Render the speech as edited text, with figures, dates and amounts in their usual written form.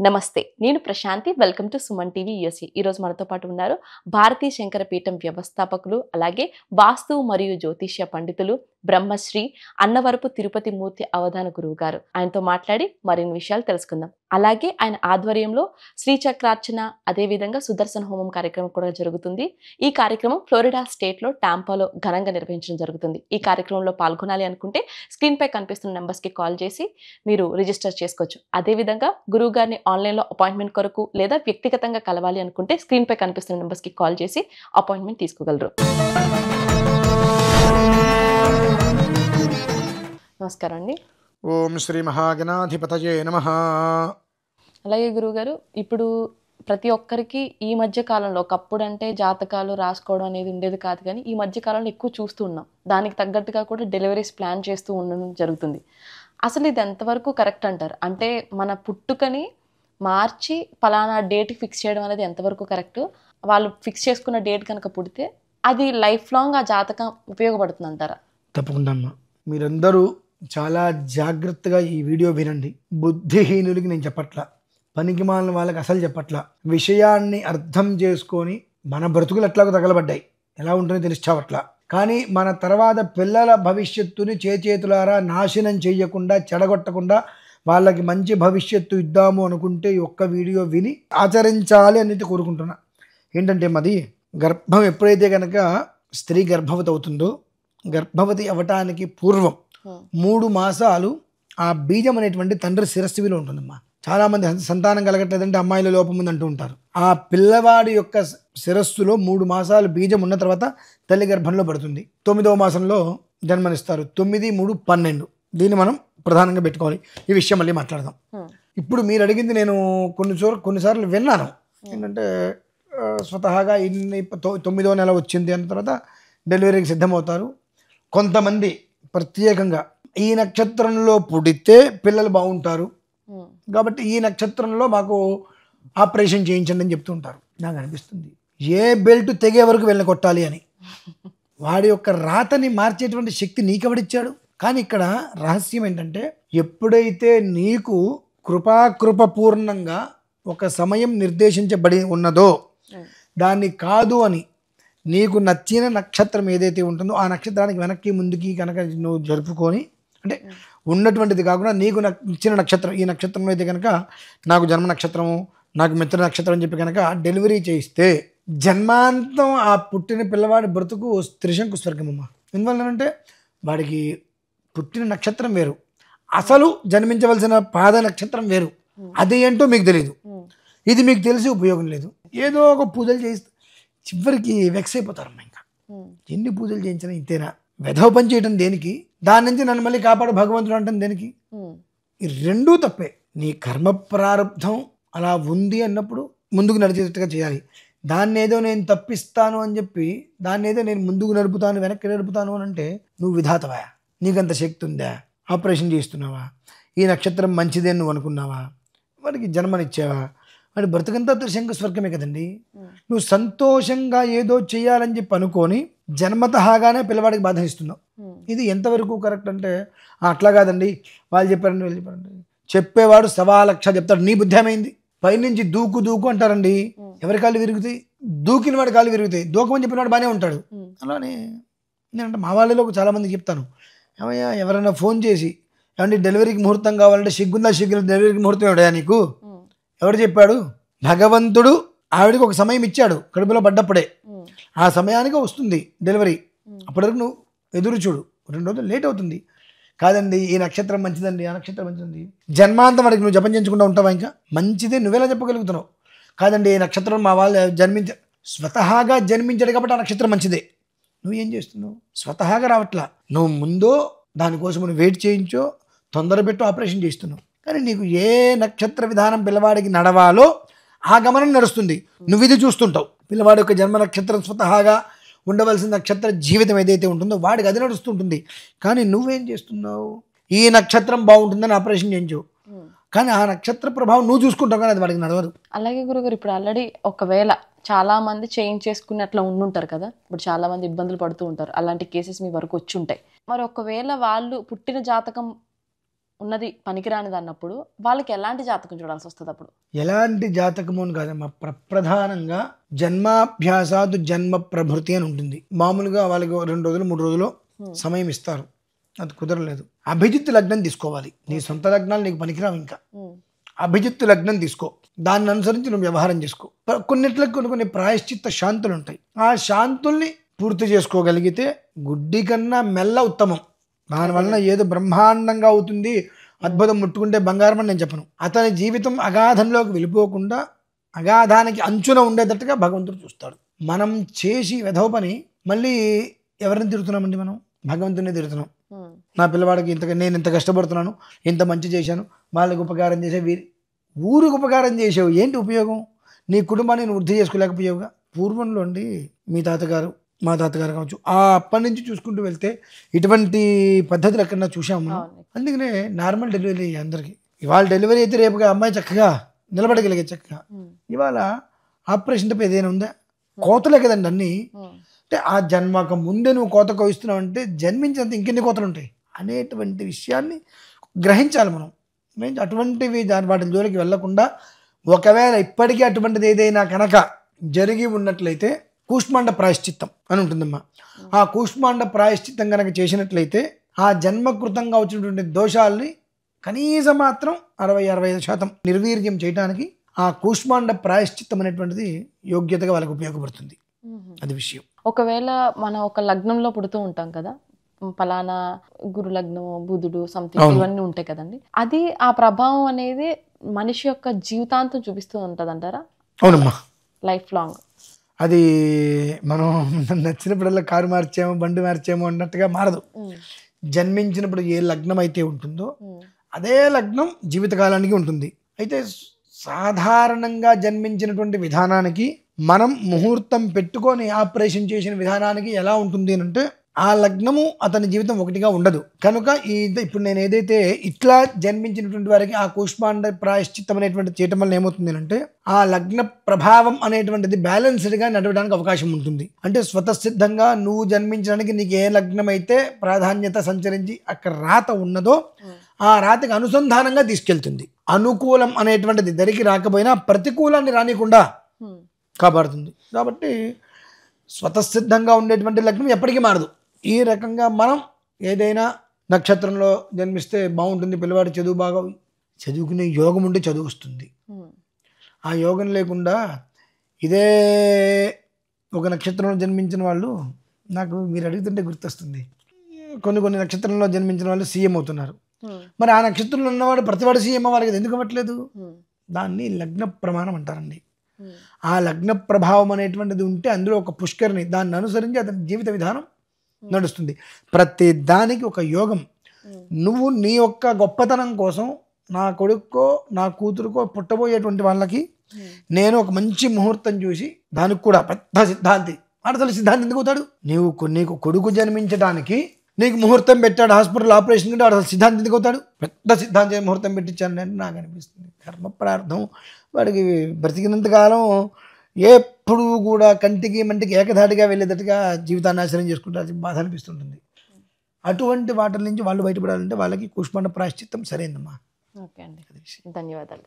నమస్తే, నేను Prashanti. Welcome to Suman TV USA. ఈరోజు మనతో పాటు ఉన్నారు భారతీయ శంకర పీఠం వ్యవస్థాపకులు, అలాగే వాస్తు మరియు జ్యోతిష్య పండితులు, బ్రహ్మశ్రీ అన్నవరపు తిరుపతి మూర్తి అవధాన గురువు గారు. ఆయనతో మాట్లాడి మరిన్ని విషయాలు తెలుసుకుందాం. అలాగే ఆయన ఆధ్వర్యంలో శ్రీచక్రార్చన, అదేవిధంగా సుదర్శన హోమం కార్యక్రమం కూడా జరుగుతుంది. ఈ కార్యక్రమం ఫ్లోరిడా స్టేట్లో టాంపాలో ఘనంగా నిర్వహించడం జరుగుతుంది. ఈ కార్యక్రమంలో పాల్గొనాలి అనుకుంటే స్క్రీన్ పై కనిపిస్తున్న నెంబర్స్కి కాల్ చేసి మీరు రిజిస్టర్ చేసుకోవచ్చు. అదేవిధంగా గురువు గారిని ఆన్లైన్లో అపాయింట్మెంట్ కొరకు లేదా వ్యక్తిగతంగా కలవాలి అనుకుంటే స్క్రీన్ పై కనిపిస్తున్న నెంబర్స్కి కాల్ చేసి అపాయింట్మెంట్ తీసుకోగలరు. నమస్కారం అండి. ఓం శ్రీ మహాగణాధిపతయే నమః. అలాగే గురువుగారు, ఇప్పుడు ప్రతి ఒక్కరికి ఈ మధ్య కాలంలో, ఒకప్పుడు అంటే జాతకాలు రాసుకోవడం అనేది ఉండేది కాదు, కానీ ఈ మధ్య కాలంలో ఎక్కువ చూస్తూ ఉన్నాం. దానికి తగ్గట్టుగా కూడా డెలివరీస్ ప్లాన్ చేస్తూ ఉండడం జరుగుతుంది. అసలు ఇది ఎంతవరకు కరెక్ట్ అంటారు? అంటే మన పుట్టుకని మార్చి పలానా డేట్ ఫిక్స్ చేయడం అనేది ఎంతవరకు కరెక్ట్? వాళ్ళు ఫిక్స్ చేసుకున్న డేట్ కనుక పుడితే అది లైఫ్ లాంగ్ ఆ జాతకం ఉపయోగపడుతుంది అంటారా? తప్పకుండా అమ్మా, మీరందరూ చాలా జాగ్రత్తగా ఈ వీడియో వినండి. బుద్ధిహీనులకి నేను చెప్పట్లా, పనికి మాలిన వాళ్ళకి అసలు చెప్పట్లా. విషయాన్ని అర్థం చేసుకొని మన బ్రతుకులు ఎట్లాగో తగలబడ్డాయి, ఎలా ఉంటుందో తెలిసావట్లా. కానీ మన తర్వాత పిల్లల భవిష్యత్తుని చేతులారా నాశనం చేయకుండా, చెడగొట్టకుండా వాళ్ళకి మంచి భవిష్యత్తు ఇద్దాము అనుకుంటే ఈ ఒక్క వీడియో విని ఆచరించాలి అనేది కోరుకుంటున్నా. ఏంటంటే మాది గర్భం ఎప్పుడైతే కనుక స్త్రీ గర్భవతి అవుతుందో, గర్భవతి అవ్వటానికి పూర్వం 3 మాసాలు ఆ బీజం అనేటువంటి తండ్రి శిరస్సులో ఉంటుందమ్మా. చాలామంది సంతానం కలగట్లేదంటే అమ్మాయిల లోపం ఉంది అంటూ ఉంటారు. ఆ పిల్లవాడి యొక్క శిరస్సులో 3 మాసాలు బీజం ఉన్న తర్వాత తల్లి గర్భంలో పడుతుంది. 9వ మాసంలో జన్మనిస్తారు. 9, 3, 12 దీన్ని మనం ప్రధానంగా పెట్టుకోవాలి. ఈ విషయం మళ్ళీ మాట్లాడదాం. ఇప్పుడు మీరు అడిగింది నేను కొన్నిసార్లు విన్నాను. ఏంటంటే స్వతహాగా 9వ నెల వచ్చింది అన్న తర్వాత డెలివరీకి సిద్ధమవుతారు. కొంతమంది ప్రత్యేకంగా ఈ నక్షత్రంలో పుడితే పిల్లలు బాగుంటారు కాబట్టి ఈ నక్షత్రంలో మాకు ఆపరేషన్ చేయించండి అని చెప్తూ ఉంటారు. నాకు అనిపిస్తుంది, ఏ బెల్ట్ తెగే వరకు వెళ్ళి కొట్టాలి అని. వాడి యొక్క రాతని మార్చేటువంటి శక్తి నీకెవడిచ్చాడు? కానీ ఇక్కడ రహస్యం ఏంటంటే, ఎప్పుడైతే నీకు కృపాకృపపూర్ణంగా ఒక సమయం నిర్దేశించబడి ఉన్నదో, దాన్ని కాదు అని నీకు నచ్చిన నక్షత్రం ఏదైతే ఉంటుందో ఆ నక్షత్రానికి వెనక్కి ముందుకి కనుక నువ్వు జరుపుకొని, అంటే ఉన్నటువంటిది కాకుండా నీకు నచ్చిన నక్షత్రం, ఈ నక్షత్రంలో అయితే కనుక నాకు జన్మ నక్షత్రము, నాకు మిత్ర నక్షత్రం అని చెప్పి కనుక డెలివరీ చేయిస్తే జన్మాంతం ఆ పుట్టిన పిల్లవాడి బ్రతుకు త్రిశంకు స్వర్గమమ్మ. ఎందువల్లంటే వాడికి పుట్టిన నక్షత్రం వేరు, అసలు జన్మించవలసిన పాద నక్షత్రం వేరు. అది ఏంటో మీకు తెలియదు, ఇది మీకు తెలిసి ఉపయోగం లేదు. ఏదో ఒక పూజలు చేయిస్తే చివరికి వెక్స్ అయిపోతారమ్మా. ఇంకా ఎన్ని పూజలు చేయించినా ఇంతేనా? వెధవ పని చేయటం దేనికి? దాని నుంచి నన్ను మళ్ళీ కాపాడు భగవంతుడు అంటాం దేనికి? ఈ రెండూ తప్పే. నీ కర్మ ప్రారంధం అలా ఉంది అన్నప్పుడు ముందుకు నడిచేటట్టుగా చేయాలి. దాన్ని ఏదో నేను తప్పిస్తాను అని చెప్పి, దాన్ని ఏదో నేను ముందుకు నడుపుతాను, వెనక్కి నడుపుతాను అని అంటే నువ్వు విధాతవా? నీకంత శక్తి ఉందా? ఆపరేషన్ చేస్తున్నావా? ఈ నక్షత్రం మంచిదే నువ్వు అనుకున్నావా? వాడికి జన్మనిచ్చావా? వాడి బ్రతుకంతా త్రిశంకు స్వర్గమే కదండి. నువ్వు సంతోషంగా ఏదో చేయాలని చెప్పి అనుకొని జన్మతహాగానే పిల్లవాడికి బాధ ఇస్తున్నావు. ఇది ఎంతవరకు కరెక్ట్ అంటే, అట్లా కాదండి వాళ్ళు చెప్పారండి వీళ్ళు చెప్పారండి. చెప్పేవాడు 1,00,000 చెప్తాడు. నీ బుద్ధి ఏమైంది? పైనుంచి దూకు అంటారండి. ఎవరి కాళ్ళు విరుగుతాయి? దూకిన వాడి కాళ్ళు విరుగుతాయి. దూకమని చెప్పిన వాడు బాగానే ఉంటాడు. అలానే నేనంటే మా వాళ్ళలో చాలామందికి చెప్తాను, ఏమయ్యా ఎవరైనా ఫోన్ చేసి ఏమంటే డెలివరీకి ముహూర్తం కావాలంటే సిగ్గుందా? డెలివరీకి ముహూర్తం ఎవడయా నీకు? ఎవరు చెప్పాడు? భగవంతుడు ఆవిడికి ఒక సమయం ఇచ్చాడు కడుపులో పడ్డప్పుడే. ఆ సమయానికి వస్తుంది డెలివరీ. అప్పటి వరకు నువ్వు ఎదురు చూడు. 2 రోజులు లేట్ అవుతుంది. కాదండి ఈ నక్షత్రం మంచిదండి, ఆ నక్షత్రం మంచిదండి, జన్మాంతం వాడికి నువ్వు జపం చేయించుకుంటూ ఉంటావా? ఇంకా మంచిదే నువ్వెలా చెప్పగలుగుతున్నావు? కాదండి ఈ నక్షత్రం మా వాళ్ళు స్వతహాగా జన్మించాడు కాబట్టి ఆ నక్షత్రం మంచిదే. నువ్వేం చేస్తున్నావు? స్వతహాగా రావట్లా. నువ్వు ముందో దానికోసం నువ్వు వెయిట్ చేయించో, తొందర పెట్టు, ఆపరేషన్ చేస్తున్నావు. కానీ నీకు ఏ నక్షత్ర విధానం పిల్లవాడికి నడవాలో ఆ గమనం నడుస్తుంది. నువ్వు ఇది చూస్తుంటావు. పిల్లవాడి యొక్క జన్మ నక్షత్రం స్వతహాగా ఉండవలసిన నక్షత్ర జీవితం ఏదైతే ఉంటుందో వాడికి అది నడుస్తుంటుంది. కానీ నువ్వేం చేస్తున్నావు? ఈ నక్షత్రం బాగుంటుందని ఆపరేషన్ చేయించు, కానీ ఆ నక్షత్ర ప్రభావం నువ్వు చూసుకుంటావు, కానీ అది వాడికి నడవదు. అలాగే గురుగారు, ఇప్పుడు ఆల్రెడీ ఒకవేళ చాలా మంది చేంజ్ చేసుకుని అట్లా ఉండుంటారు కదా, ఇప్పుడు చాలా మంది ఇబ్బందులు పడుతూ ఉంటారు. అలాంటి కేసెస్ మీ వరకు వచ్చి ఉంటాయి. మరి ఒకవేళ వాళ్ళు పుట్టిన జాతకం ఉన్నది పనికిరానిది అన్నప్పుడు వాళ్ళకి ఎలాంటి జాతకం చూడాల్సి వస్తుంది అప్పుడు? ఎలాంటి జాతకము అని కాదమ్మా, ప్రధానంగా జన్మాభ్యాసాదు జన్మ ప్రభృతి అని ఉంటుంది. మామూలుగా వాళ్ళకి 2 రోజులు 3 రోజులు సమయం ఇస్తారు, అది కుదరలేదు. అభిజిత్ లగ్నం తీసుకోవాలి. నీ సొంత లగ్నాలు నీకు పనికిరావు. ఇంకా అభిజిత్ లగ్నం తీసుకో, దాన్ని అనుసరించి నువ్వు వ్యవహారం చేసుకో. కొన్నిట్లకు కొన్ని ప్రాయశ్చిత్త శాంతులు ఉంటాయి. ఆ శాంతుల్ని పూర్తి చేసుకోగలిగితే గుడ్డి కన్నా మెల్ల ఉత్తమం. దానివలన ఏదో బ్రహ్మాండంగా అవుతుంది, అద్భుతం, ముట్టుకుంటే బంగారం అని నేను చెప్పను. అతని జీవితం అగాధంలోకి వెళ్ళిపోకుండా అగాధానికి అంచున ఉండేటట్టుగా భగవంతుడు చూస్తాడు. మనం చేసి వెధవ పని మళ్ళీ ఎవరిని తిరుగుతున్నామండి? మనం భగవంతుడిని తిరుగుతున్నాం. నా పిల్లవాడికి నేను ఇంత కష్టపడుతున్నాను, ఇంత మంచి చేశాను, వాళ్ళకి ఉపకారం చేసే, ఊరికి ఉపకారం చేసావు, ఏంటి ఉపయోగం? నీ కుటుంబాన్ని నువ్వు వృద్ధి చేసుకోలేకపోయావుగా. పూర్వంలో అండి మీ తాతగారు, మా తాతగారు కావచ్చు, ఆ అప్పటి నుంచి చూసుకుంటూ వెళ్తే ఇటువంటి పద్ధతులు ఎక్కడన్నా చూసాము మనం. అందుకనే నార్మల్ డెలివరీ అందరికీ. ఇవాళ డెలివరీ అయితే రేపుగా అమ్మాయి చక్కగా నిలబడగలిగే చక్కగా. ఇవాళ ఆపరేషన్ తప్ప ఏదైనా ఉందా? కోతలే కదండి అన్నీ. అంటే ఆ జన్మకు ముందే నువ్వు కోత కోయిస్తున్నావు అంటే జన్మించినంత ఇంకెన్ని కోతలు ఉంటాయి అనేటువంటి విషయాన్ని గ్రహించాలి మనం. అటువంటివి వాటి జోలికి వెళ్లకుండా, ఒకవేళ ఇప్పటికీ అటువంటిది ఏదైనా కనుక జరిగి ఉన్నట్లయితే కూష్మాండ ప్రాయశ్చిత్తం అని ఉంటుందమ్మా. ఆ కూష్మాండ ప్రాయశ్చిత్తం కనుక చేసినట్లయితే ఆ జన్మకృతంగా వచ్చినటువంటి దోషాలని కనీసం మాత్రం 60-65% నిర్వీర్యం చేయడానికి ఆ కూష్మాండ ప్రాయశ్చిత్తం అనేటువంటిది యోగ్యతగా వాళ్ళకి ఉపయోగపడుతుంది. అది విషయం. ఒకవేళ మనం ఒక లగ్నంలో పుడుతూ ఉంటాం కదా, పలానా గురు లగ్నం, బుధుడు, సంథింగ్ ఇవన్నీ ఉంటాయి కదండి, అది ఆ ప్రభావం అనేది మనిషి యొక్క జీవితాంతం చూపిస్తూ ఉంటుంది అంటారా? అవునమ్మా, లైఫ్ లాంగ్. అది మనం నచ్చినప్పుడల్లా కారు మార్చాము, బండి మార్చాము అన్నట్టుగా మారదు. జన్మించినప్పుడు ఏ లగ్నం అయితే ఉంటుందో అదే లగ్నం జీవితకాలానికి ఉంటుంది. అయితే సాధారణంగా జన్మించినటువంటి విధానానికి మనం ముహూర్తం పెట్టుకొని ఆపరేషన్ చేసిన విధానానికి ఎలా ఉంటుంది అంటే ఆ లగ్నము అతని జీవితం ఒకటిగా ఉండదు. కనుక ఇప్పుడు నేను ఏదైతే ఇట్లా జన్మించినటువంటి వారికి ఆ కూష్మాండ ప్రాయశ్చిత్తం అనేటువంటి చేయటం వల్ల ఏమవుతుంది అంటే ఆ లగ్న ప్రభావం అనేటువంటిది బ్యాలెన్స్డ్గా నడవడానికి అవకాశం ఉంటుంది. అంటే స్వతసిద్ధంగా నువ్వు జన్మించడానికి నీకు ఏ లగ్నం అయితే ప్రాధాన్యత సంచరించి అక్కడ రాత ఉన్నదో ఆ రాతకి అనుసంధానంగా తీసుకెళ్తుంది. అనుకూలం అనేటువంటిది దరికి రాకపోయినా ప్రతికూలాన్ని రానికుండా కాపాడుతుంది. కాబట్టి స్వతసిద్ధంగా ఉండేటువంటి లగ్నం ఎప్పటికీ మారదు. ఈ రకంగా మనం ఏదైనా నక్షత్రంలో జన్మిస్తే బాగుంటుంది, పిల్లవాడు చదువు బాగా చదువుకునే యోగం ఉంటే చదువు వస్తుంది. ఆ యోగం లేకుండా ఇదే ఒక నక్షత్రంలో జన్మించిన వాళ్ళు, నాకు మీరు అడుగుతుంటే గుర్తొస్తుంది, కొన్ని నక్షత్రంలో జన్మించిన వాళ్ళు సీఎం అవుతున్నారు. మరి ఆ నక్షత్రంలో ఉన్నవాడు ప్రతివాడు సీఎం అవ్వాలి కదా, ఎందుకు అవ్వట్లేదు? దాన్ని లగ్న ప్రమాణం అంటారండి. ఆ లగ్న ప్రభావం అనేటువంటిది ఉంటే అందులో ఒక పుష్కరిణి, దాన్ని అనుసరించి అతని జీవిత విధానం నడుస్తుంది. ప్రతి దానికి ఒక యోగం. నువ్వు నీ యొక్క గొప్పతనం కోసం నా కొడుకో నా కూతురుకో పుట్టబోయేటువంటి వాళ్ళకి నేను ఒక మంచి ముహూర్తం చూసి, దానికి కూడా పెద్ద సిద్ధాంతి, అసలు సిద్ధాంతి ఎందుకు అవుతాడు? నీకు కొడుకు జన్మించడానికి నీకు ముహూర్తం పెట్టాడు, హాస్పిటల్ ఆపరేషన్ కంటే అసలు సిద్ధాంతి ఎందుకు అవుతాడు? పెద్ద సిద్ధాంతి ముహూర్తం పెట్టించాను అంటే నాకు అనిపిస్తుంది కర్మ ప్రార్థం. వాడికి బ్రతికినంతకాలం ఎప్పుడు కూడా కంటికి మంటికి ఏకధాటిగా వెళ్ళేటట్టుగా జీవితాన్ని నాశనం చేసుకుంటారు, బాధ అనిపిస్తుంటుంది. అటువంటి వాటి నుంచి వాళ్ళు బయటపడాలంటే వాళ్ళకి కూష్మాండ ప్రాయశ్చిత్తం సరైందమ్మా. ఓకే అండి, ధన్యవాదాలు.